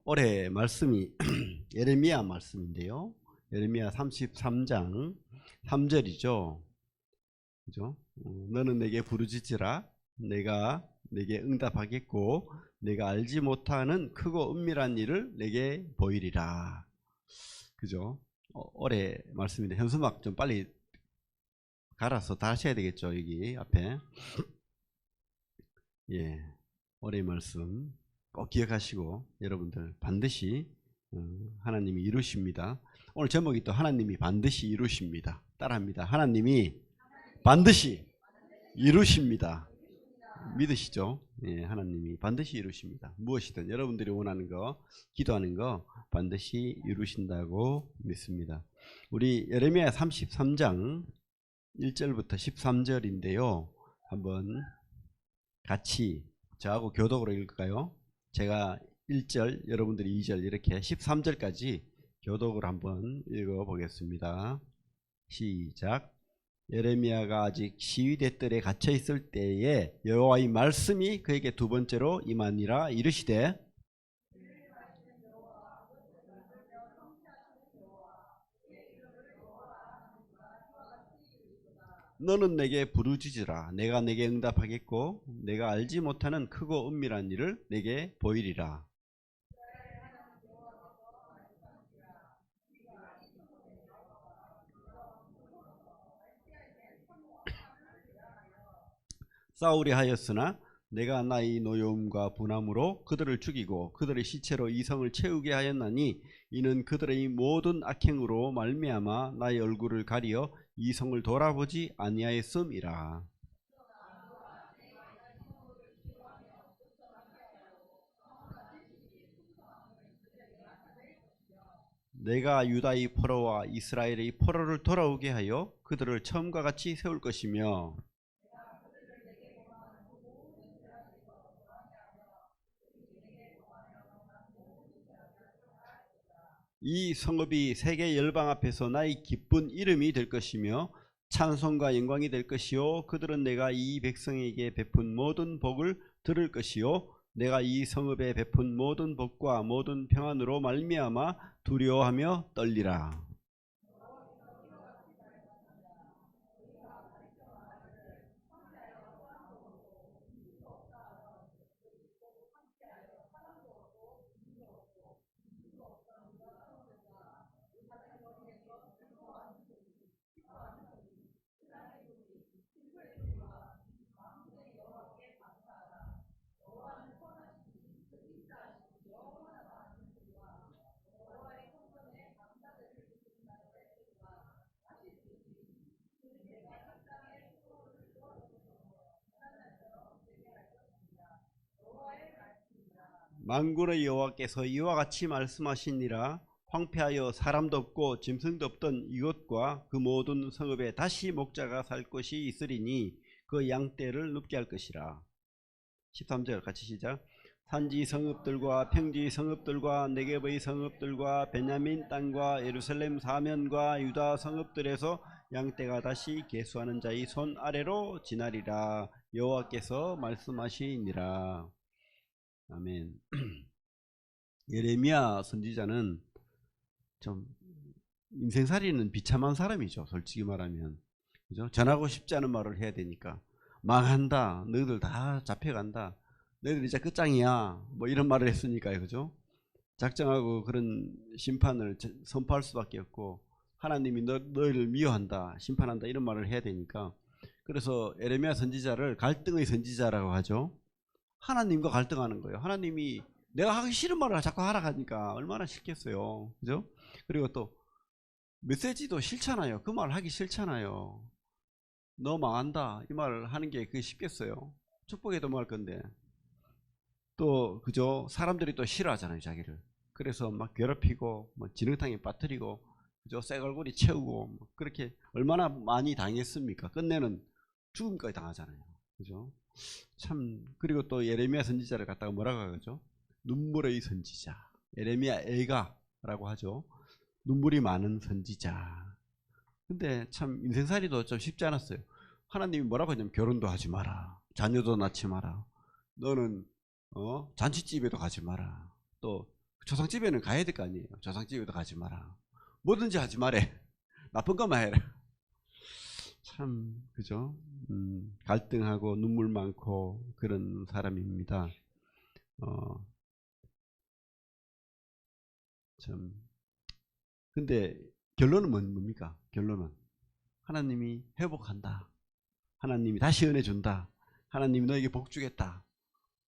올해 말씀이 예레미야 말씀인데요. 예레미야 33장 3절이죠. 그죠? 너는 내게 부르짖으라. 내가 내게 응답하겠고 내가 알지 못하는 크고 은밀한 일을 내게 보이리라. 그죠? 올해 말씀인데 현수막 좀 빨리 갈아서 다 하셔야 되겠죠. 여기 앞에. 예, 올해 말씀 꼭 기억하시고 여러분들 반드시 하나님이 이루십니다. 오늘 제목이 또 하나님이 반드시 이루십니다. 따라합니다. 하나님이 반드시 이루십니다. 믿으시죠? 예, 하나님이 반드시 이루십니다. 무엇이든 여러분들이 원하는 거, 기도하는 거 반드시 이루신다고 믿습니다. 우리 예레미야 33장 1절부터 13절인데요. 한번 같이 저하고 교독으로 읽을까요? 제가 1절, 여러분들이 2절 이렇게 13절까지 교독을 한번 읽어보겠습니다. 시작. 예레미야가 아직 시위대 뜰에 갇혀 있을 때에 여호와의 말씀이 그에게 두 번째로 임하니라. 이르시되 너는 내게 부르짖으라. 내가 내게 응답하겠고 내가 알지 못하는 크고 은밀한 일을 내게 보이리라. 사울이 하였으나 내가 나의 노여움과 분함으로 그들을 죽이고 그들의 시체로 이 성을 채우게 하였나니 이는 그들의 모든 악행으로 말미암아 나의 얼굴을 가리어 이 성을 돌아보지 아니하였음이라. 내가 유다의 포로와 이스라엘의 포로를 돌아오게 하여 그들을 처음과 같이 세울 것이며 이 성읍이 세계 열방 앞에서 나의 기쁜 이름이 될 것이며 찬송과 영광이 될 것이요 그들은 내가 이 백성에게 베푼 모든 복을 들을 것이요 내가 이 성읍에 베푼 모든 복과 모든 평안으로 말미암아 두려워하며 떨리라. 만군의 여호와께서 이와 같이 말씀하시니라. 황폐하여 사람도 없고 짐승도 없던 이곳과 그 모든 성읍에 다시 목자가 살 곳이 있으리니 그 양떼를 눕게 할 것이라. 13절 같이 시작. 산지 성읍들과 평지 성읍들과 네겝의 성읍들과 베냐민 땅과 예루살렘 사면과 유다 성읍들에서 양떼가 다시 계수하는 자의 손 아래로 지나리라. 여호와께서 말씀하시니라. 아멘. 예레미야 선지자는 좀 인생살이는 비참한 사람이죠. 솔직히 말하면. 그죠? 전하고 싶지 않은 말을 해야 되니까. 망한다. 너희들 다 잡혀간다. 너희들 이제 끝장이야. 뭐 이런 말을 했으니까요. 그죠? 작정하고 그런 심판을 선포할 수밖에 없고 하나님이 너희를 미워한다. 심판한다. 이런 말을 해야 되니까. 그래서 예레미야 선지자를 갈등의 선지자라고 하죠. 하나님과 갈등하는 거예요. 하나님이 내가 하기 싫은 말을 자꾸 하라 하니까 얼마나 싫겠어요. 그죠? 그리고 또 메시지도 싫잖아요. 그 말 하기 싫잖아요. 너 망한다. 이 말을 하는 게 그게 쉽겠어요. 축복에도 말 건데. 또 그죠? 사람들이 또 싫어하잖아요, 자기를. 그래서 막 괴롭히고 뭐 지능탕에 빠뜨리고 그죠? 쇠갈고리 채우고 뭐 그렇게 얼마나 많이 당했습니까? 끝내는 죽음까지 당하잖아요. 그죠? 참. 그리고 또 예레미야 선지자를 갖다가 뭐라고 하죠? 눈물의 선지자. 예레미야 애가라고 하죠. 눈물이 많은 선지자. 근데 참 인생살이도 좀 쉽지 않았어요. 하나님이 뭐라고 하냐면 결혼도 하지 마라. 자녀도 낳지 마라. 너는 잔치집에도 가지 마라. 또 조상집에는 가야 될 거 아니에요. 조상집에도 가지 마라. 뭐든지 하지 말해. 나쁜 것만 해라. 참 그죠? 갈등하고 눈물 많고 그런 사람입니다. 참 근데 결론은 뭡니까? 결론은 하나님이 회복한다. 하나님이 다시 은혜 준다. 하나님이 너에게 복 주겠다.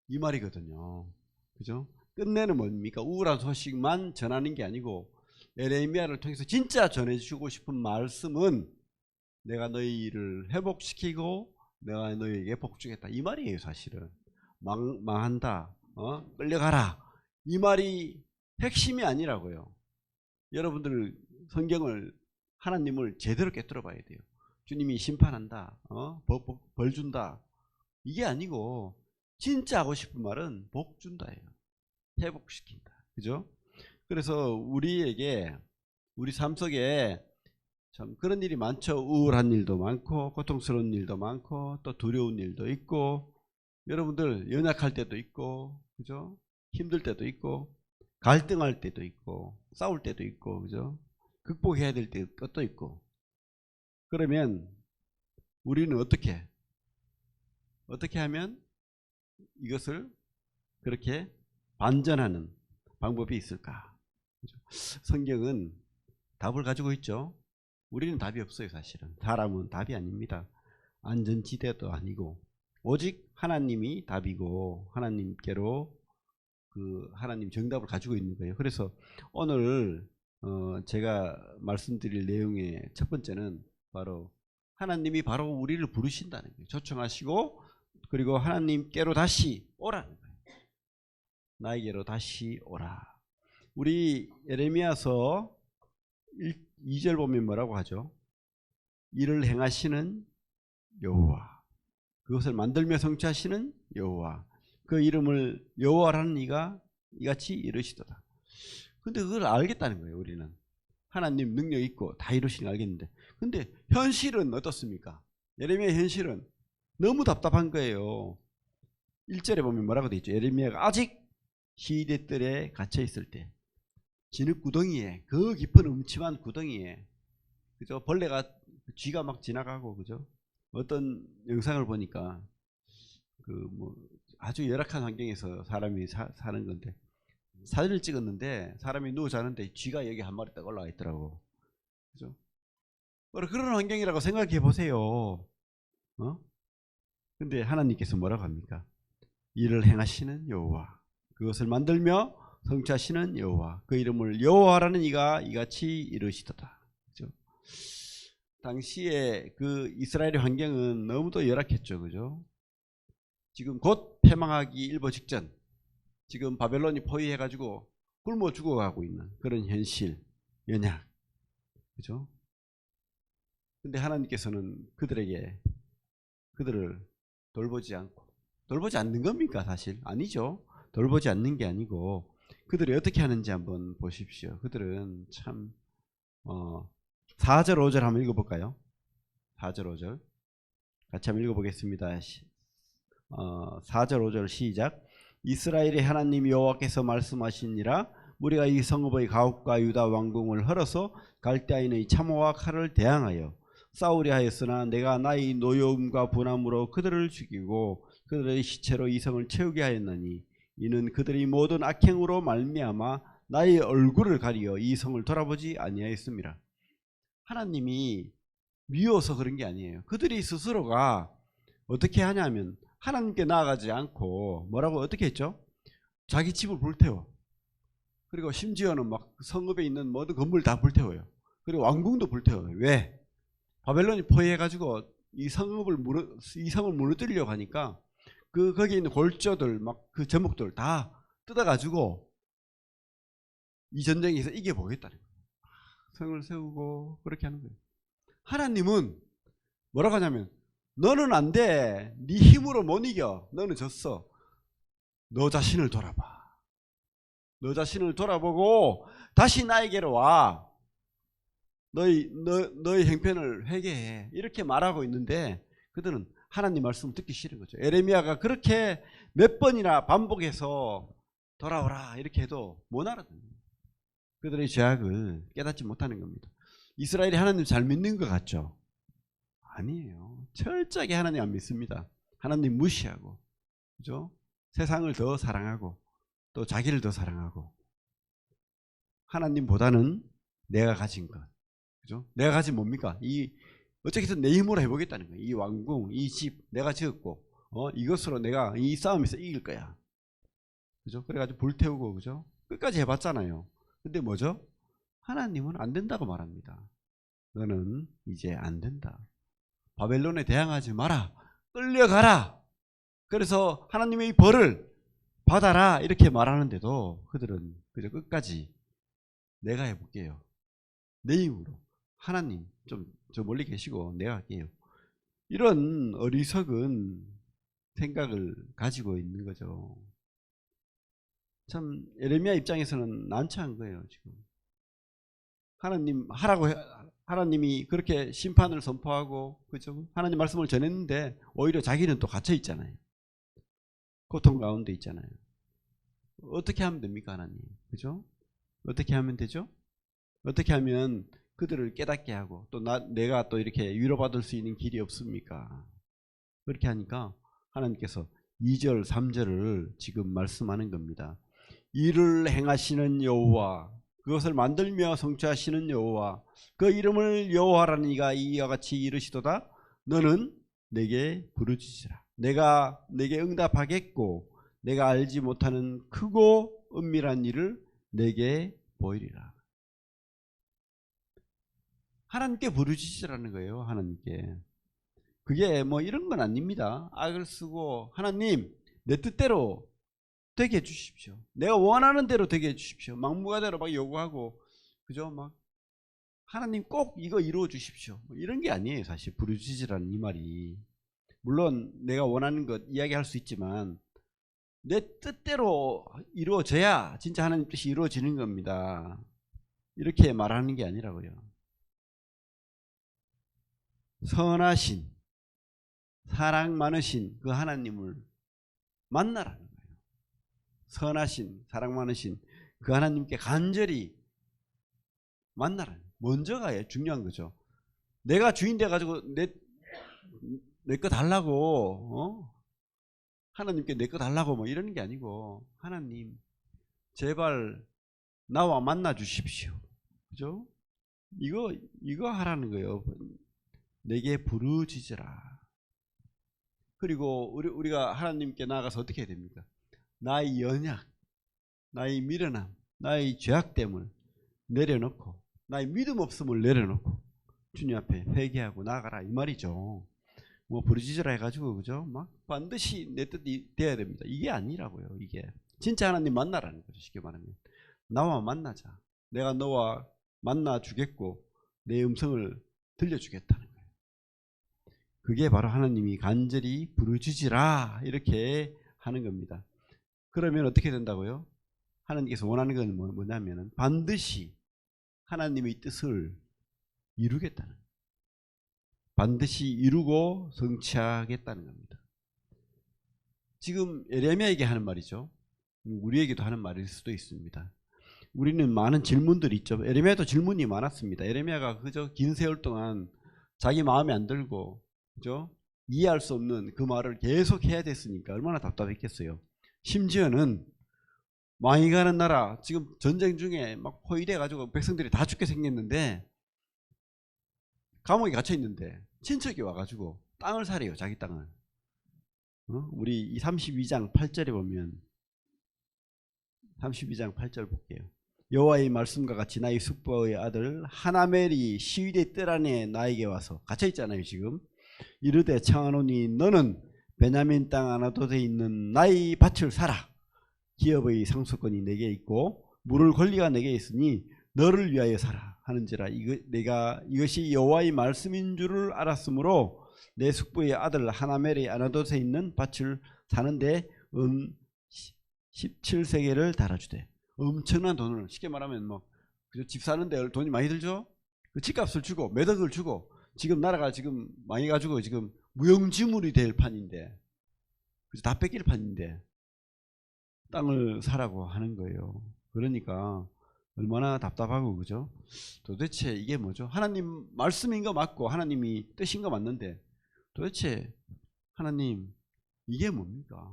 이 말이거든요. 그죠? 끝내는 뭡니까? 우울한 소식만 전하는 게 아니고 에레미야를 통해서 진짜 전해주고 싶은 말씀은 내가 너희를 회복시키고 내가 너희에게 복 주겠다. 이 말이에요. 사실은 망한다. 끌려가라. 이 말이 핵심이 아니라고요. 여러분들 성경을 하나님을 제대로 깨뜨려 봐야 돼요. 주님이 심판한다. 벌 준다. 이게 아니고 진짜 하고 싶은 말은 복 준다예요. 회복시킨다. 그죠? 그래서 우리에게 우리 삶 속에 참 그런 일이 많죠. 우울한 일도 많고 고통스러운 일도 많고 또 두려운 일도 있고 여러분들 연약할 때도 있고 그죠? 힘들 때도 있고 갈등할 때도 있고 싸울 때도 있고 그죠? 극복해야 될 것도 있고 그러면 우리는 어떻게 하면 이것을 그렇게 반전하는 방법이 있을까? 그죠? 성경은 답을 가지고 있죠. 우리는 답이 없어요. 사실은 사람은 답이 아닙니다. 안전지대도 아니고 오직 하나님이 답이고 하나님께로 그 하나님 정답을 가지고 있는 거예요. 그래서 오늘 제가 말씀드릴 내용의 첫 번째는 바로 하나님이 바로 우리를 부르신다는 거예요. 초청하시고 그리고 하나님께로 다시 오라는 거예요. 나에게로 다시 오라. 우리 에레미야서 2절 보면 뭐라고 하죠? 이를 행하시는 여호와, 그것을 만들며 성취하시는 여호와, 그 이름을 여호와라는 이가 이같이 이르시도다. 근데 그걸 알겠다는 거예요. 우리는 하나님 능력 있고 다 이루시는 걸 알겠는데, 근데 현실은 어떻습니까? 예레미야 현실은 너무 답답한 거예요. 1절에 보면 뭐라고 되어 있죠? 예레미야가 아직 시대들에 갇혀 있을 때 진흙 구덩이에, 그 깊은 음침한 구덩이에, 그죠? 벌레가 쥐가 막 지나가고, 그죠? 어떤 영상을 보니까 그 뭐 아주 열악한 환경에서 사람이 사는 건데 사진을 찍었는데 사람이 누워 자는데 쥐가 여기 한 마리 딱 올라와 있더라고. 그죠? 그런 환경이라고 생각해 보세요. 근데 하나님께서 뭐라고 합니까? 이를 행하시는 여호와, 그것을 만들며 성취하시는 여호와, 그 이름을 여호와라는 이가 이같이 이르시도다. 그죠? 당시에 그 이스라엘의 환경은 너무도 열악했죠. 그죠? 지금 곧 패망하기 일보 직전, 지금 바벨론이 포위해가지고 굶어 죽어가고 있는 그런 현실, 연약. 그죠? 근데 하나님께서는 그들을 돌보지 않는 겁니까? 사실 아니죠. 돌보지 않는 게 아니고 그들이 어떻게 하는지 한번 보십시오. 그들은 참 4절 5절 한번 읽어볼까요? 4절 5절 같이 한번 읽어보겠습니다. 4절 5절 시작. 이스라엘의 하나님 여호와께서 말씀하시니라, 우리가 이 성읍의 가옥과 유다 왕궁을 헐어서 갈대아인의 참호와 칼을 대항하여 싸우려 하였으나 내가 나의 노여움과 분함으로 그들을 죽이고 그들의 시체로 이 성을 채우게 하였나니 이는 그들이 모든 악행으로 말미암아 나의 얼굴을 가리어 이 성을 돌아보지 아니하였습니다. 하나님이 미워서 그런 게 아니에요. 그들이 스스로가 어떻게 하냐면 하나님께 나아가지 않고 뭐라고 어떻게 했죠? 자기 집을 불태워. 그리고 심지어는 막 성읍에 있는 모든 건물 다 불태워요. 그리고 왕궁도 불태워요. 왜? 바벨론이 포위해가지고 이 성을 무너뜨리려고 하니까 거기에 있는 골조들 막 그 제목들 다 뜯어가지고 이 전쟁에서 이겨보겠다는 거예요. 성을 세우고 그렇게 하는 거예요. 하나님은 뭐라고 하냐면 너는 안 돼. 네 힘으로 못 이겨. 너는 졌어. 너 자신을 돌아봐. 너 자신을 돌아보고 다시 나에게로 와. 너의 형편을 회개해. 이렇게 말하고 있는데 그들은 하나님 말씀을 듣기 싫은 거죠. 에레미야가 그렇게 몇 번이나 반복해서 돌아오라 이렇게 해도 못 알아듣는 그들의 죄악을 깨닫지 못하는 겁니다. 이스라엘이 하나님 잘 믿는 것 같죠? 아니에요. 철저하게 하나님 안 믿습니다. 하나님 무시하고, 그죠? 세상을 더 사랑하고 또 자기를 더 사랑하고 하나님보다는 내가 가진 것, 그죠? 내가 가진 뭡니까? 이 어떻게든 내 힘으로 해보겠다는 거예요. 이 왕궁, 이 집 내가 지었고, 이것으로 내가 이 싸움에서 이길 거야, 그죠? 그래가지고 불태우고, 그죠? 끝까지 해봤잖아요. 근데 뭐죠? 하나님은 안 된다고 말합니다. 너는 이제 안 된다. 바벨론에 대항하지 마라. 끌려가라. 그래서 하나님의 벌을 받아라 이렇게 말하는데도 그들은 그저 끝까지 내가 해볼게요. 내 힘으로. 하나님 좀 저 멀리 계시고 내가 할게요. 이런 어리석은 생각을 가지고 있는 거죠. 참 예레미야 입장에서는 난처한 거예요. 지금 하나님 하라고 하나님이 그렇게 심판을 선포하고, 그죠? 하나님 말씀을 전했는데 오히려 자기는 또 갇혀 있잖아요. 고통 가운데 있잖아요. 어떻게 하면 됩니까, 하나님? 그죠? 어떻게 하면 되죠? 어떻게 하면 그들을 깨닫게 하고 또 내가 또 이렇게 위로받을 수 있는 길이 없습니까? 그렇게 하니까 하나님께서 2절 3절을 지금 말씀하는 겁니다. 일을 행하시는 여호와, 그것을 만들며 성취하시는 여호와, 그 이름을 여호와라는 이가 이와 같이 이르시도다. 너는 내게 부르짖으라. 내가 내게 응답하겠고 내가 알지 못하는 크고 은밀한 일을 내게 보이리라. 하나님께 부르짖으라는 거예요. 하나님께. 그게 뭐 이런 건 아닙니다. 악을 쓰고 하나님 내 뜻대로 되게 해주십시오. 내가 원하는 대로 되게 해주십시오. 막무가내로 막 요구하고, 그죠? 막 하나님 꼭 이거 이루어 주십시오. 뭐 이런 게 아니에요. 사실 부르짖으라는 이 말이. 물론 내가 원하는 것 이야기할 수 있지만 내 뜻대로 이루어져야 진짜 하나님 뜻이 이루어지는 겁니다. 이렇게 말하는 게 아니라고요. 선하신, 사랑 많으신 그 하나님을 만나라는 거예요. 선하신, 사랑 많으신 그 하나님께 간절히 만나라는 거예요. 먼저가 중요한 거죠. 내가 주인 돼가지고 내 거 달라고, 하나님께 내 거 달라고 뭐 이러는 게 아니고, 하나님 제발 나와 만나 주십시오. 그죠? 이거 하라는 거예요. 내게 부르짖으라. 그리고 우리가 하나님께 나아가서 어떻게 해야 됩니까? 나의 연약, 나의 미련함, 나의 죄악됨을 내려놓고, 나의 믿음 없음을 내려놓고 주님 앞에 회개하고 나아가라 이 말이죠. 뭐 부르짖으라 해가지고, 그죠? 막 반드시 내 뜻이 돼야 됩니다. 이게 아니라고요. 이게 진짜 하나님 만나라는 거죠. 쉽게 말하면 나와 만나자. 내가 너와 만나 주겠고 내 음성을 들려주겠다는 거예요. 그게 바로 하나님이 간절히 부르짖으라 이렇게 하는 겁니다. 그러면 어떻게 된다고요? 하나님께서 원하는 건 뭐냐면 반드시 하나님의 뜻을 이루겠다는 거예요. 반드시 이루고 성취하겠다는 겁니다. 지금 예레미야에게 하는 말이죠. 우리에게도 하는 말일 수도 있습니다. 우리는 많은 질문들이 있죠. 예레미야도 질문이 많았습니다. 예레미야가 그저 긴 세월 동안 자기 마음에 안 들고, 그죠? 이해할 수 없는 그 말을 계속 해야 됐으니까 얼마나 답답했겠어요. 심지어는 망이 가는 나라, 지금 전쟁 중에 막 포위돼 가지고 백성들이 다 죽게 생겼는데, 감옥에 갇혀 있는데 친척이 와가지고 땅을 사래요. 자기 땅을. 우리 이 32장 8절에 보면, 32장 8절 볼게요. 여호와의 말씀과 같이 나의 숙부의 아들 하나멜이 시위대 뜰 안에 나에게 와서 갇혀 있잖아요. 지금 이르되 청하노니 너는 베냐민 땅 아나돗에 있는 나의 밭을 사라. 기업의 상속권이 내게 있고 물을 권리가 내게 있으니 너를 위하여 사라 하는지라. 내가 이것이 여호와의 말씀인 줄을 알았으므로 내 숙부의 아들 하나멜의 아나돗에 있는 밭을 사는데 17세겔을 달아주되. 엄청난 돈을, 쉽게 말하면 뭐 집 사는데 돈이 많이 들죠. 그 집값을 주고 매덕을 주고, 지금 나라가 지금 망해가지고 지금 무용지물이 될 판인데, 다 뺏길 판인데 땅을 사라고 하는 거예요. 그러니까 얼마나 답답하고, 그죠? 도대체 이게 뭐죠? 하나님 말씀인 거 맞고 하나님이 뜻인 거 맞는데 도대체 하나님 이게 뭡니까?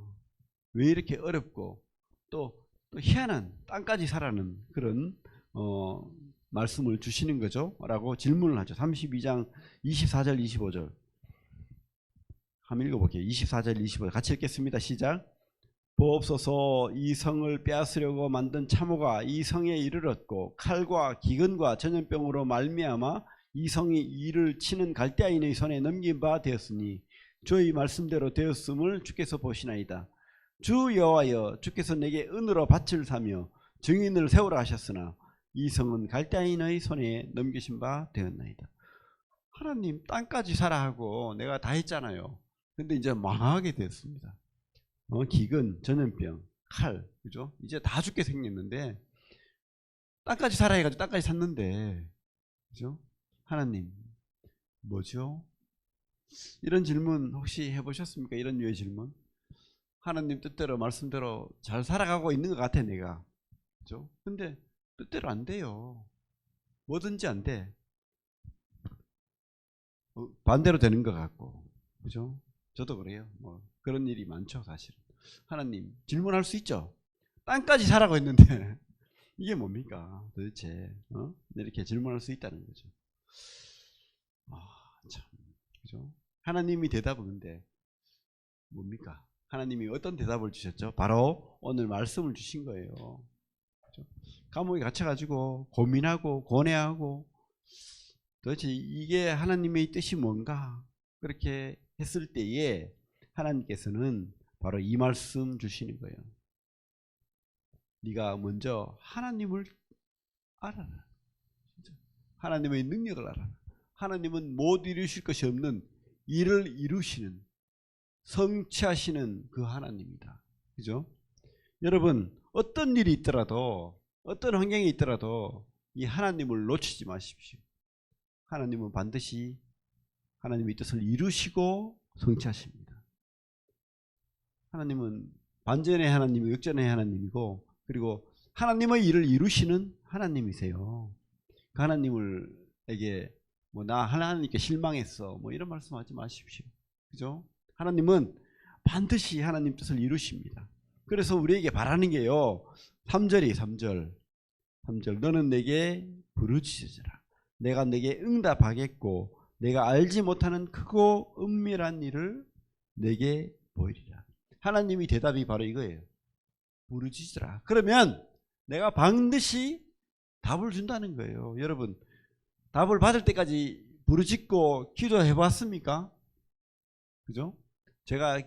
왜 이렇게 어렵고 또 희한한 땅까지 사라는 그런 말씀을 주시는 거죠? 라고 질문을 하죠. 32장 24절 25절 한번 읽어볼게요. 24절 25절 같이 읽겠습니다. 시작. 보옵소서, 이 성을 빼앗으려고 만든 참호가 이 성에 이르렀고 칼과 기근과 전염병으로 말미암아 이 성이 이를 치는 갈대아인의 손에 넘긴 바 되었으니 주의 말씀대로 되었음을 주께서 보시나이다. 주 여호와여, 주께서 내게 은으로 밭을 사며 증인을 세우라 하셨으나 이 성은 갈대아인의 손에 넘기신 바 되었나이다. 하나님 땅까지 사라 하고 내가 다 했잖아요. 근데 이제 망하게 됐습니다. 기근, 전염병, 칼, 그죠? 이제 다 죽게 생겼는데 땅까지 사라 해가지고 땅까지 샀는데, 그죠? 하나님 뭐죠? 이런 질문 혹시 해보셨습니까? 이런 류의 질문. 하나님 뜻대로 말씀대로 잘 살아가고 있는 것 같아 내가, 그죠? 근데 뜻대로 안 돼요. 뭐든지 안 돼. 반대로 되는 것 같고, 그죠? 저도 그래요. 뭐 그런 일이 많죠, 사실은. 하나님 질문할 수 있죠. 땅까지 사라고 했는데 이게 뭡니까 도대체? 이렇게 질문할 수 있다는 거죠. 참, 그죠? 하나님이 대답은 근데 뭡니까? 하나님이 어떤 대답을 주셨죠? 바로 오늘 말씀을 주신 거예요. 그죠? 감옥에 갇혀가지고 고민하고 고뇌하고 도대체 이게 하나님의 뜻이 뭔가 그렇게 했을 때에 하나님께서는 바로 이 말씀 주시는 거예요. 네가 먼저 하나님을 알아라. 하나님의 능력을 알아라. 하나님은 못 이루실 것이 없는 일을 이루시는, 성취하시는 그 하나님이다. 그죠? 여러분 어떤 일이 있더라도 어떤 환경이 있더라도 이 하나님을 놓치지 마십시오. 하나님은 반드시 하나님의 뜻을 이루시고 성취하십니다. 하나님은 반전의 하나님이고 역전의 하나님이고 그리고 하나님의 일을 이루시는 하나님이세요. 그 하나님에게 뭐 나 하나님께 실망했어 뭐 이런 말씀하지 마십시오. 그죠? 하나님은 반드시 하나님 뜻을 이루십니다. 그래서 우리에게 바라는 게요. 3절 너는 내게 부르짖으라. 내가 내게 응답하겠고 내가 알지 못하는 크고 은밀한 일을 내게 보이리라. 하나님이 대답이 바로 이거예요. 부르짖으라. 그러면 내가 반드시 답을 준다는 거예요. 여러분 답을 받을 때까지 부르짖고 기도해 봤습니까? 그죠? 제가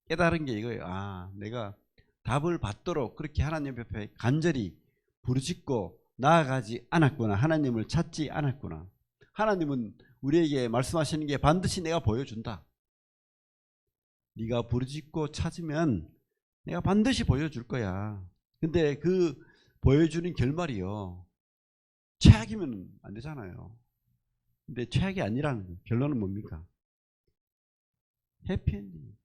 깨달은 게 이거예요. 내가 답을 받도록 그렇게 하나님 옆에 간절히 부르짖고 나아가지 않았구나. 하나님을 찾지 않았구나. 하나님은 우리에게 말씀하시는 게 반드시 내가 보여준다. 네가 부르짖고 찾으면 내가 반드시 보여줄 거야. 근데 그 보여주는 결말이요. 최악이면 안 되잖아요. 근데 최악이 아니라는 거예요. 결론은 뭡니까? 해피엔딩.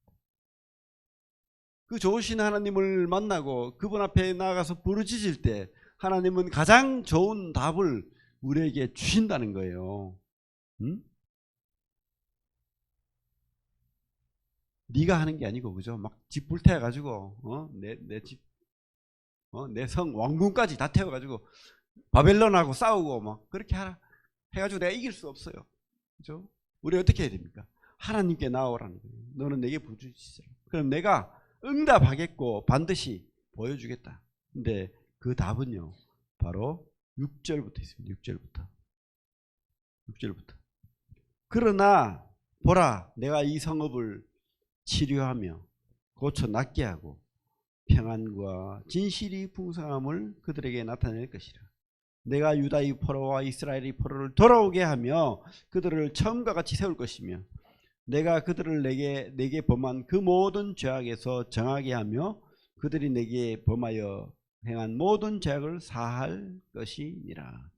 그 좋으신 하나님을 만나고 그분 앞에 나가서 부르짖을 때 하나님은 가장 좋은 답을 우리에게 주신다는 거예요. 응? 네가 하는 게 아니고, 그죠? 막 집 불태워가지고 내 집, 내 성 왕궁까지 다 태워가지고 바벨론하고 싸우고 막 그렇게 하라 해가지고 내가 이길 수 없어요. 그죠? 우리 어떻게 해야 됩니까? 하나님께 나오라는 거예요. 너는 내게 부르짖으라. 그럼 내가 응답하겠고 반드시 보여주겠다. 근데 그 답은요 바로 6절부터 있습니다. 6절부터 그러나 보라, 내가 이 성읍을 치료하며 고쳐 낫게 하고 평안과 진실이 풍성함을 그들에게 나타낼 것이라. 내가 유다의 포로와 이스라엘의 포로를 돌아오게 하며 그들을 처음과 같이 세울 것이며 내가 그들을 내게 범한 그 모든 죄악에서 정하게 하며 그들이 내게 범하여 행한 모든 죄악을 사할 것이니라.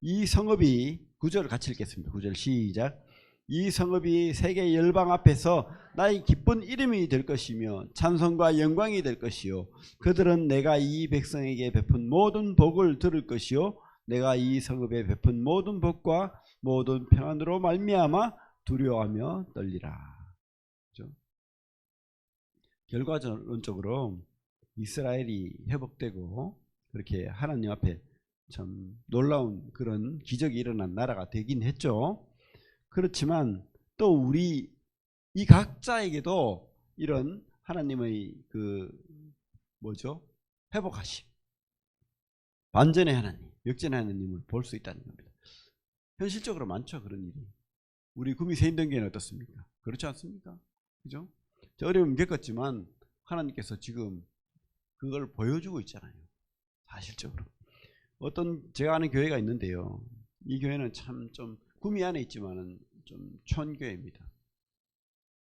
이 성읍이 9절 같이 읽겠습니다. 9절 시작. 이 성읍이 세계 열방 앞에서 나의 기쁜 이름이 될 것이며 찬송과 영광이 될 것이요 그들은 내가 이 백성에게 베푼 모든 복을 들을 것이요 내가 이 성읍에 베푼 모든 복과 모든 평안으로 말미암아 두려워하며 떨리라. 그렇죠? 결과론적으로 이스라엘이 회복되고 그렇게 하나님 앞에 참 놀라운 그런 기적이 일어난 나라가 되긴 했죠. 그렇지만 또 우리 이 각자에게도 이런 하나님의 그 뭐죠? 회복하심, 반전의 하나님, 역전의 하나님을 볼 수 있다는 겁니다. 현실적으로 많죠, 그런 일이. 우리 구미 세인동교회는 어떻습니까? 그렇지 않습니까? 그죠? 어려움 겪었지만 하나님께서 지금 그걸 보여주고 있잖아요. 사실적으로. 제가 아는 교회가 있는데요. 이 교회는 참 좀 구미 안에 있지만은 좀 촌교회입니다.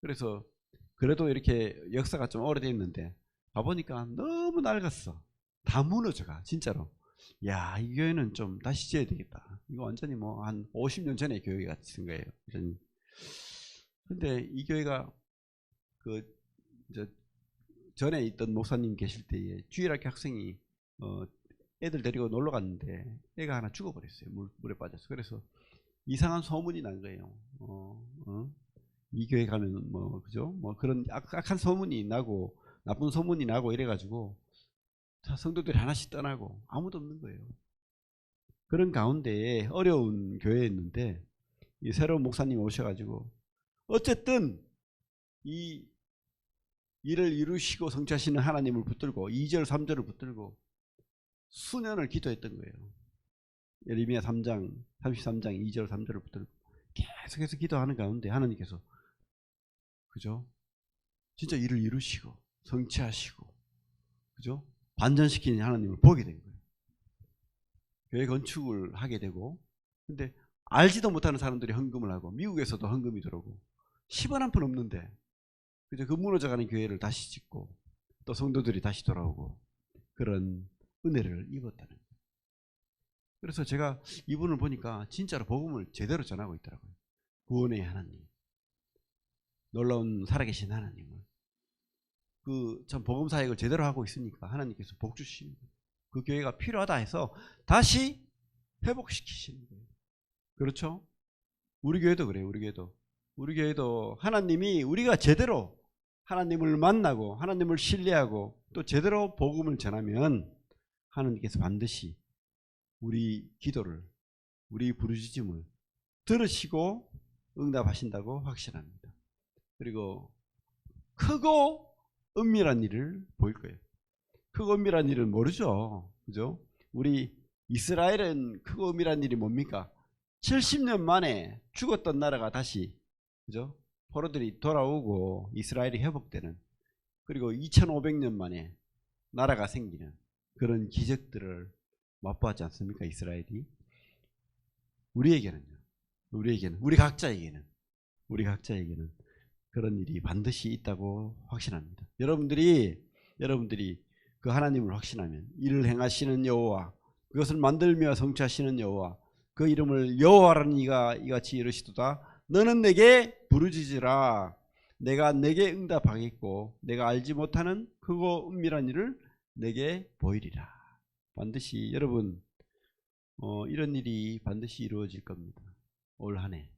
그래서 그래도 이렇게 역사가 좀 오래됐는데 가보니까 너무 낡았어. 다 무너져가 진짜로. 야, 이 교회는 좀 다시 지어야 되겠다. 이거 완전히 뭐 한 50년 전의 교회 같은 거예요. 근데 이 교회가 그 이제 전에 있던 목사님 계실 때에 주일학교 학생이 애들 데리고 놀러 갔는데 애가 하나 죽어버렸어요. 물에 빠져서. 그래서 이상한 소문이 난 거예요. 이 교회 가면 뭐 그죠? 뭐 그런 악한 소문이 나고 나쁜 소문이 나고 이래가지고 성도들이 하나씩 떠나고 아무도 없는 거예요. 그런 가운데 어려운 교회였는데 이 새로운 목사님이 오셔가지고 어쨌든 이 일을 이루시고 성취하시는 하나님을 붙들고 2절 3절을 붙들고 수년을 기도했던 거예요. 예레미야 3장 33장 2절 3절을 붙들고 계속해서 기도하는 가운데 하나님께서 그죠? 진짜 일을 이루시고 성취하시고 그죠? 반전시키는 하나님을 보게 된 거예요. 교회 건축을 하게 되고 근데 알지도 못하는 사람들이 헌금을 하고 미국에서도 헌금이 들어오고 10원 한 푼 없는데 그죠? 그 무너져가는 교회를 다시 짓고 또 성도들이 다시 돌아오고 그런 은혜를 입었다는 거예요. 그래서 제가 이분을 보니까 진짜로 복음을 제대로 전하고 있더라고요. 구원의 하나님, 놀라운 살아계신 하나님을 그 참 복음 사역을 제대로 하고 있으니까 하나님께서 복 주시는 거예요. 그 교회가 필요하다 해서 다시 회복시키시는 거예요. 그렇죠? 우리 교회도 그래요. 우리 교회도 하나님이 우리가 제대로 하나님을 만나고 하나님을 신뢰하고 또 제대로 복음을 전하면 하나님께서 반드시 우리 기도를 우리 부르짖음을 들으시고 응답하신다고 확신합니다. 그리고 크고 은밀한 일을 보일 거예요. 크고 은밀한 일은 모르죠. 그죠? 우리 이스라엘은 크고 은밀한 일이 뭡니까? 70년 만에 죽었던 나라가 다시 그죠? 포로들이 돌아오고 이스라엘이 회복되는 그리고 2500년 만에 나라가 생기는 그런 기적들을 맛보았지 않습니까? 이스라엘이. 우리에게는 우리 각자에게는 그런 일이 반드시 있다고 확신합니다. 여러분들이 그 하나님을 확신하면 이를 행하시는 여호와 그것을 만들며 성취하시는 여호와 그 이름을 여호와라는 이가 이같이 이르시도다 너는 내게 부르짖으라 내가 내게 응답하겠고 내가 알지 못하는 크고 은밀한 일을 내게 보이리라. 반드시 여러분 이런 일이 반드시 이루어질 겁니다. 올 한 해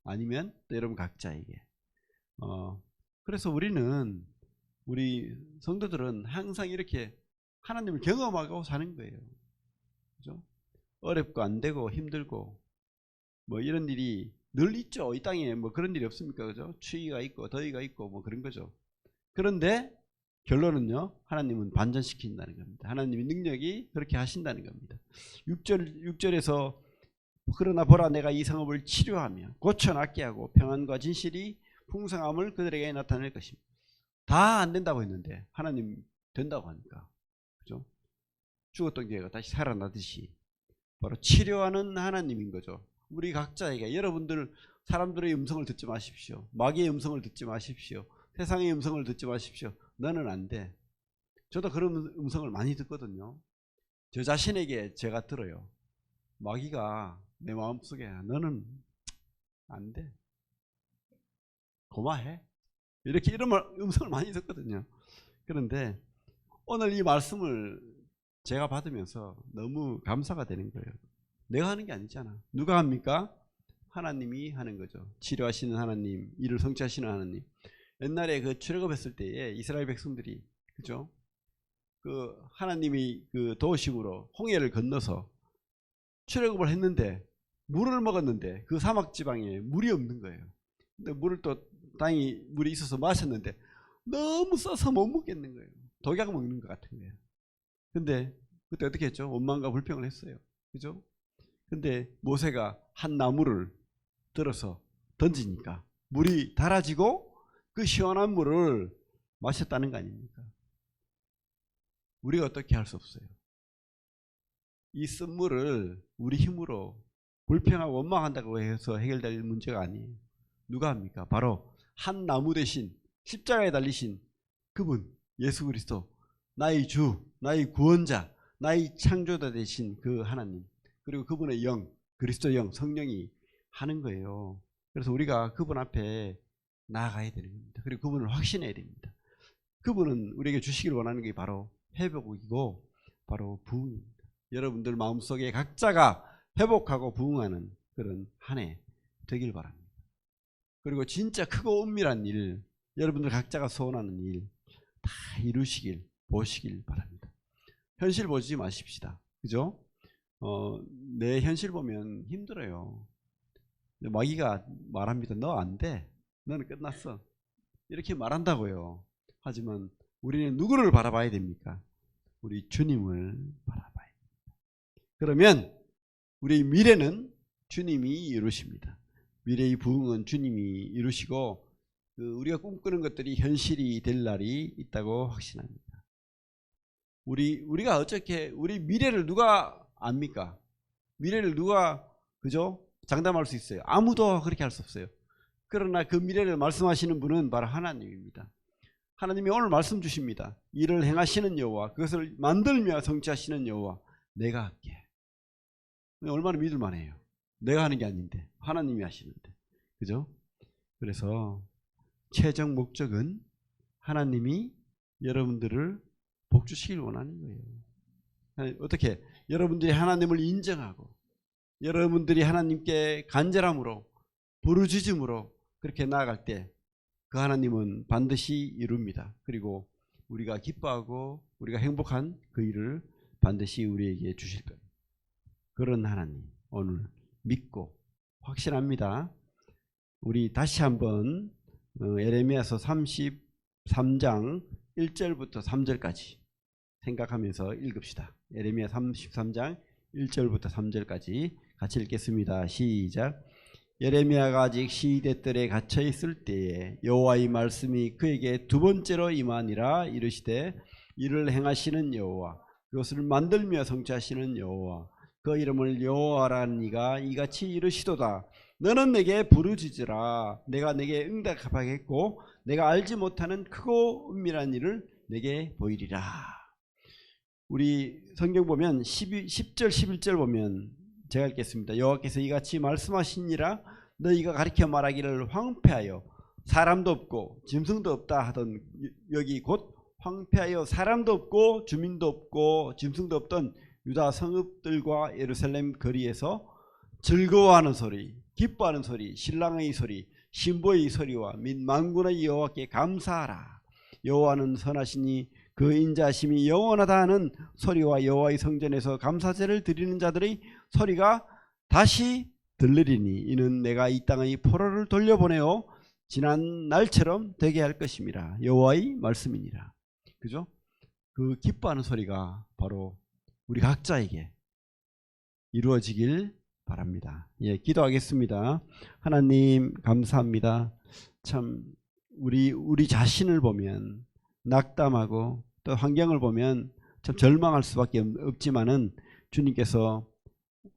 아니면 또 여러분 각자에게 그래서 우리 성도들은 항상 이렇게 하나님을 경험하고 사는 거예요. 그죠? 어렵고 안 되고 힘들고 뭐 이런 일이 늘 있죠. 이 땅에 뭐 그런 일이 없습니까? 그죠? 추위가 있고 더위가 있고 뭐 그런 거죠. 그런데 결론은요. 하나님은 반전시킨다는 겁니다. 하나님의 능력이 그렇게 하신다는 겁니다. 6절에서 그러나 보라 내가 이 성읍을 치료하며 고쳐 낫게 하고 평안과 진실이 풍성함을 그들에게 나타낼 것입니다. 다 안 된다고 했는데 하나님 된다고 하니까 그죠? 죽었던 교회가 다시 살아나듯이 바로 치료하는 하나님인 거죠. 우리 각자에게 여러분들 사람들의 음성을 듣지 마십시오. 마귀의 음성을 듣지 마십시오. 세상의 음성을 듣지 마십시오. 너는 안 돼. 저도 그런 음성을 많이 듣거든요. 저 자신에게 제가 들어요. 마귀가 내 마음속에 너는 안 돼. 고마해. 이렇게 이런 음성을 많이 듣거든요. 그런데 오늘 이 말씀을 제가 받으면서 너무 감사가 되는 거예요. 내가 하는 게 아니잖아. 누가 합니까? 하나님이 하는 거죠. 치료하시는 하나님, 일을 성취하시는 하나님. 옛날에 그 출애굽했을 때에 이스라엘 백성들이, 그죠? 그 하나님이 그 도우심으로 홍해를 건너서 출애굽을 했는데 물을 먹었는데 그 사막 지방에 물이 없는 거예요. 근데 물을 또 땅이 물이 있어서 마셨는데 너무 써서 못 먹겠는 거예요. 독약 먹는 것 같은 거예요. 근데 그때 어떻게 했죠? 원망과 불평을 했어요. 그죠? 근데 모세가 한 나무를 들어서 던지니까 물이 달아지고 그 시원한 물을 마셨다는 거 아닙니까? 우리가 어떻게 할 수 없어요. 이 쓴물을 우리 힘으로 불평하고 원망한다고 해서 해결될 문제가 아니에요. 누가 합니까? 바로 한 나무 대신 십자가에 달리신 그분, 예수 그리스도, 나의 주, 나의 구원자, 나의 창조자 되신 그 하나님, 그리고 그분의 영, 그리스도 영, 성령이 하는 거예요. 그래서 우리가 그분 앞에 나아가야 되는 겁니다. 그리고 그분을 확신해야 됩니다. 그분은 우리에게 주시길 원하는 게 바로 회복이고 바로 부흥입니다. 여러분들 마음속에 각자가 회복하고 부흥하는 그런 한 해 되길 바랍니다. 그리고 진짜 크고 은밀한 일, 여러분들 각자가 소원하는 일 다 이루시길 보시길 바랍니다. 현실 보지 마십시다. 그죠? 내 현실 보면 힘들어요. 마귀가 말합니다. 너 안 돼. 너는 끝났어. 이렇게 말한다고요. 하지만 우리는 누구를 바라봐야 됩니까? 우리 주님을 바라봐야 됩니다. 그러면 우리의 미래는 주님이 이루십니다. 미래의 부흥은 주님이 이루시고 우리가 꿈꾸는 것들이 현실이 될 날이 있다고 확신합니다. 우리가 어떻게 우리 미래를 누가 압니까? 미래를 누가 그죠? 장담할 수 있어요? 아무도 그렇게 할 수 없어요. 그러나 그 미래를 말씀하시는 분은 바로 하나님입니다. 하나님이 오늘 말씀 주십니다. 이를 행하시는 여호와, 그것을 만들며 성취하시는 여호와, 내가 할게. 얼마나 믿을만해요. 내가 하는 게 아닌데 하나님이 하시는데, 그죠? 그래서 최종 목적은 하나님이 여러분들을 복 주시길 원하는 거예요. 어떻게? 여러분들이 하나님을 인정하고 여러분들이 하나님께 간절함으로 부르짖음으로 그렇게 나아갈 때 그 하나님은 반드시 이룹니다. 그리고 우리가 기뻐하고 우리가 행복한 그 일을 반드시 우리에게 주실 거예요. 그런 하나님 오늘 믿고 확신합니다. 우리 다시 한번 예레미야서 33장 1절부터 3절까지 생각하면서 읽읍시다. 예레미야 33장 1절부터 3절까지 같이 읽겠습니다. 시작. 예레미야가 아직 시대뜰에 갇혀 있을 때에 여호와의 말씀이 그에게 두 번째로 임하니라. 이르시되 이를 행하시는 여호와, 그것을 만들며 성취하시는 여호와, 그 이름을 여호와라니가 이같이 이르시도다. 너는 내게 부르짖으라. 내가 내게 응답하겠고 내가 알지 못하는 크고 은밀한 일을 내게 보이리라. 우리 성경 보면 10절 11절 보면 제가 읽겠습니다. 여호와께서 이같이 말씀하시니라. 너희가 가리켜 말하기를 황폐하여 사람도 없고 짐승도 없다 하던, 여기 곧 황폐하여 사람도 없고 주민도 없고 짐승도 없던 유다 성읍들과 예루살렘 거리에서 즐거워하는 소리, 기뻐하는 소리, 신랑의 소리, 신부의 소리와 및 만군의 여호와께 감사하라. 여호와는 선하시니 그 인자하심이 영원하다 하는 소리와 여호와의 성전에서 감사제를 드리는 자들의 소리가 다시 들리리니 이는 내가 이 땅의 포로를 돌려보내어 지난 날처럼 되게 할 것임이라. 여호와의 말씀이니라. 그죠? 그 기뻐하는 소리가 바로 우리 각자에게 이루어지길 바랍니다. 예, 기도하겠습니다. 하나님 감사합니다. 참 우리 자신을 보면 낙담하고 또 환경을 보면 참 절망할 수밖에 없지만은 주님께서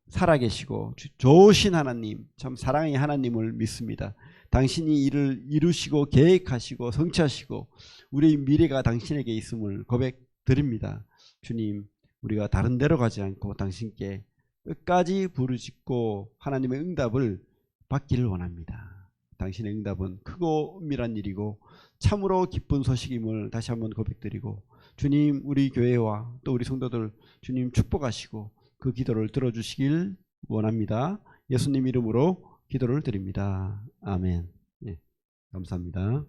살아계시고 좋으신 하나님, 참 사랑의 하나님을 믿습니다. 당신이 이를 이루시고 계획하시고 성취하시고 우리의 미래가 당신에게 있음을 고백드립니다. 주님, 우리가 다른 데로 가지 않고 당신께 끝까지 부르짖고 하나님의 응답을 받기를 원합니다. 당신의 응답은 크고 은밀한 일이고 참으로 기쁜 소식임을 다시 한번 고백드리고, 주님 우리 교회와 또 우리 성도들 주님 축복하시고 그 기도를 들어주시길 원합니다. 예수님 이름으로 기도를 드립니다. 아멘. 예, 감사합니다.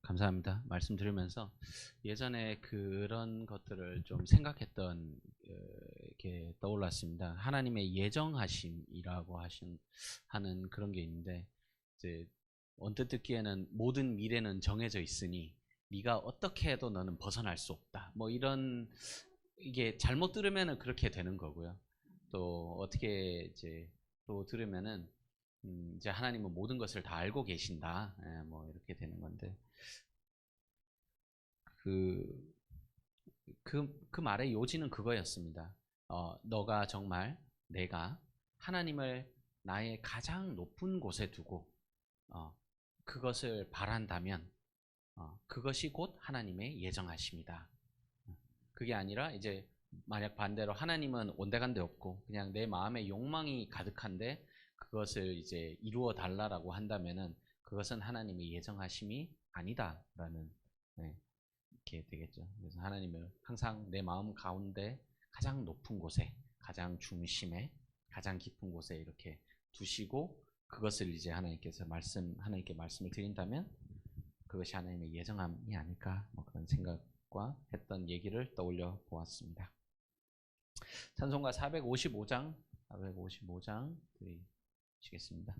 감사합니다. 말씀 들으면서 예전에 그런 것들을 좀 생각했던 게 떠올랐습니다. 하나님의 예정하심이라고 하는 그런 게 있는데, 이제 언뜻 듣기에는 모든 미래는 정해져 있으니 네가 어떻게 해도 너는 벗어날 수 없다. 뭐 이런, 이게 잘못 들으면은 그렇게 되는 거고요. 또 어떻게 이제 또 들으면은 이제 하나님은 모든 것을 다 알고 계신다. 예, 뭐 이렇게 되는 건데, 그, 그 말의 요지는 그거였습니다. 너가 정말 내가 하나님을 나의 가장 높은 곳에 두고 어, 그것을 바란다면 그것이 곧 하나님의 예정하심이다. 그게 아니라 이제 만약 반대로 하나님은 온데간데 없고 그냥 내 마음의 욕망이 가득한데 그것을 이제 이루어 달라라고 한다면은 그것은 하나님의 예정하심이 아니다라는, 네, 이렇게 되겠죠. 그래서 하나님을 항상 내 마음 가운데 가장 높은 곳에, 가장 중심에, 가장 깊은 곳에 이렇게 두시고 그것을 이제 하나님께 말씀을 드린다면 그것이 하나님의 예정함이 아닐까, 뭐 그런 생각과 했던 얘기를 떠올려 보았습니다. 찬송가 455장 드리시겠습니다.